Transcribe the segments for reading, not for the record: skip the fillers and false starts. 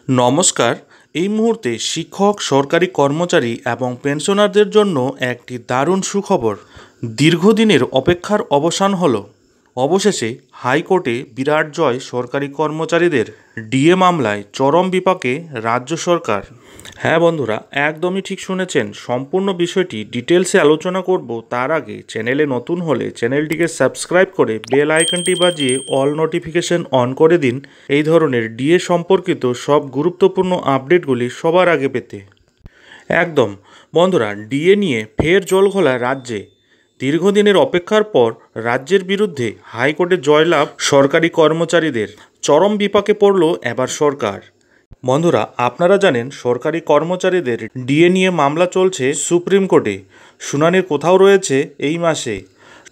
নমস্কার। এই মুহূর্তে শিক্ষক, সরকারি কর্মচারী এবং পেনশনারদের জন্য একটি দারুণ সুখবর। দীর্ঘদিনের অপেক্ষার অবসান হলো। অবশেষে হাইকোর্টে বিরাট জয় সরকারি কর্মচারীদের। ডিএ মামলায় চরম বিপাকে রাজ্য সরকার। হ্যাঁ বন্ধুরা, একদমই ঠিক শুনেছেন। সম্পূর্ণ বিষয়টি ডিটেলসে আলোচনা করব। তার আগে চ্যানেলে নতুন হলে চ্যানেলটিকে সাবস্ক্রাইব করে বেল আইকনটি বাজিয়ে অল নোটিফিকেশন অন করে দিন এই ধরনের ডিএ সম্পর্কিত সব গুরুত্বপূর্ণ আপডেটগুলি সবার আগে পেতে। একদম বন্ধুরা, ডিএ নিয়ে ফের জলঘোলা রাজ্যে। দীর্ঘদিনের অপেক্ষার পর রাজ্যের বিরুদ্ধে হাইকোর্টে জয়লাভ সরকারি কর্মচারীদের। চরম বিপাকে পড়ল এবার সরকার। বন্ধুরা, আপনারা জানেন সরকারি কর্মচারীদের ডিএ নিয়ে মামলা চলছে সুপ্রিম কোর্টে। শুনানির কোথাও রয়েছে এই মাসে।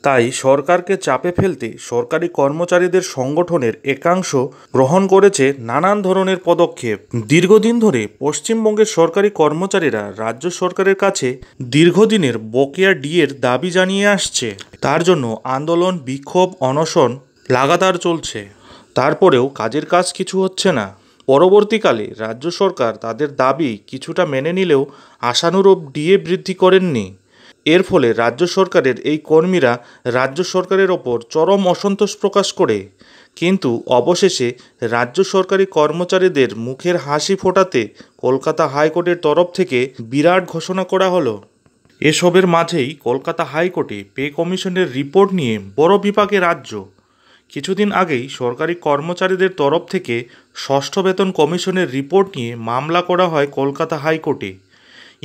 তাই সরকারকে চাপে ফেলতে সরকারি কর্মচারীদের সংগঠনের একাংশ গ্রহণ করেছে নানান ধরনের পদক্ষেপ। দীর্ঘদিন ধরে পশ্চিমবঙ্গের সরকারি কর্মচারীরা রাজ্য সরকারের কাছে দীর্ঘদিনের বকেয়া ডিএর দাবি জানিয়ে আসছে। তার জন্য আন্দোলন, বিক্ষোভ, অনশন লাগাতার চলছে। তারপরেও কাজের কাজ কিছু হচ্ছে না। পরবর্তীকালে রাজ্য সরকার তাদের দাবি কিছুটা মেনে নিলেও আশানুরূপ ডিএ বৃদ্ধি করেননি। এর ফলে রাজ্য সরকারের এই কর্মীরা রাজ্য সরকারের ওপর চরম অসন্তোষ প্রকাশ করে। কিন্তু অবশেষে রাজ্য সরকারি কর্মচারীদের মুখের হাসি ফোটাতে কলকাতা হাইকোর্টের তরফ থেকে বিরাট ঘোষণা করা হলো। এসবের মাঝেই কলকাতা হাইকোর্টে পে কমিশনের রিপোর্ট নিয়ে বড় বিপাকে রাজ্য। কিছুদিন আগেই সরকারি কর্মচারীদের তরফ থেকে ষষ্ঠ বেতন কমিশনের রিপোর্ট নিয়ে মামলা করা হয় কলকাতা হাইকোর্টে।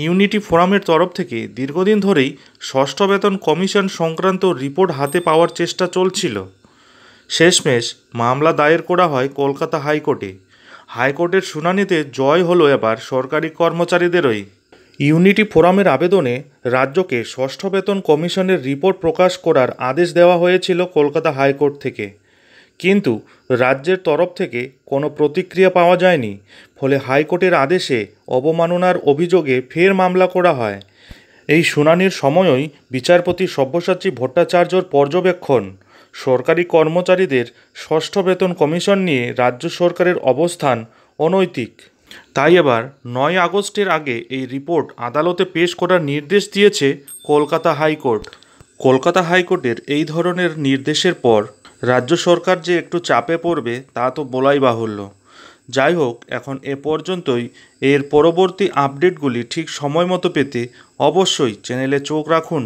ইউনিটি ফোরামের তরফ থেকে দীর্ঘদিন ধরেই ষষ্ঠ বেতন কমিশন সংক্রান্ত রিপোর্ট হাতে পাওয়ার চেষ্টা চলছিল। শেষমেশ মামলা দায়ের করা হয় কলকাতা হাইকোর্টে। হাইকোর্টের শুনানিতে জয় হলো এবার সরকারি কর্মচারীদেরই। ইউনিটি ফোরামের আবেদনে রাজ্যকে ষষ্ঠ বেতন কমিশনের রিপোর্ট প্রকাশ করার আদেশ দেওয়া হয়েছিল কলকাতা হাইকোর্ট থেকে। কিন্তু রাজ্যের তরফ থেকে কোনো প্রতিক্রিয়া পাওয়া যায়নি। ফলে হাইকোর্টের আদেশে অবমাননার অভিযোগে ফের মামলা করা হয়। এই শুনানির সময়ই বিচারপতি সব্যসাচী ভট্টাচার্যর পর্যবেক্ষণ, সরকারি কর্মচারীদের ষষ্ঠ বেতন কমিশন নিয়ে রাজ্য সরকারের অবস্থান অনৈতিক। তাই এবার 9 আগস্টের আগে এই রিপোর্ট আদালতে পেশ করার নির্দেশ দিয়েছে কলকাতা হাইকোর্ট। কলকাতা হাইকোর্টের এই ধরনের নির্দেশের পর রাজ্য সরকার যে একটু চাপে পড়বে তা তো বলাই বাহুল্য। যাই হোক, এখন এ পর্যন্তই। এর পরবর্তী আপডেটগুলি ঠিক সময় মতো পেতে অবশ্যই চ্যানেলে চোখ রাখুন।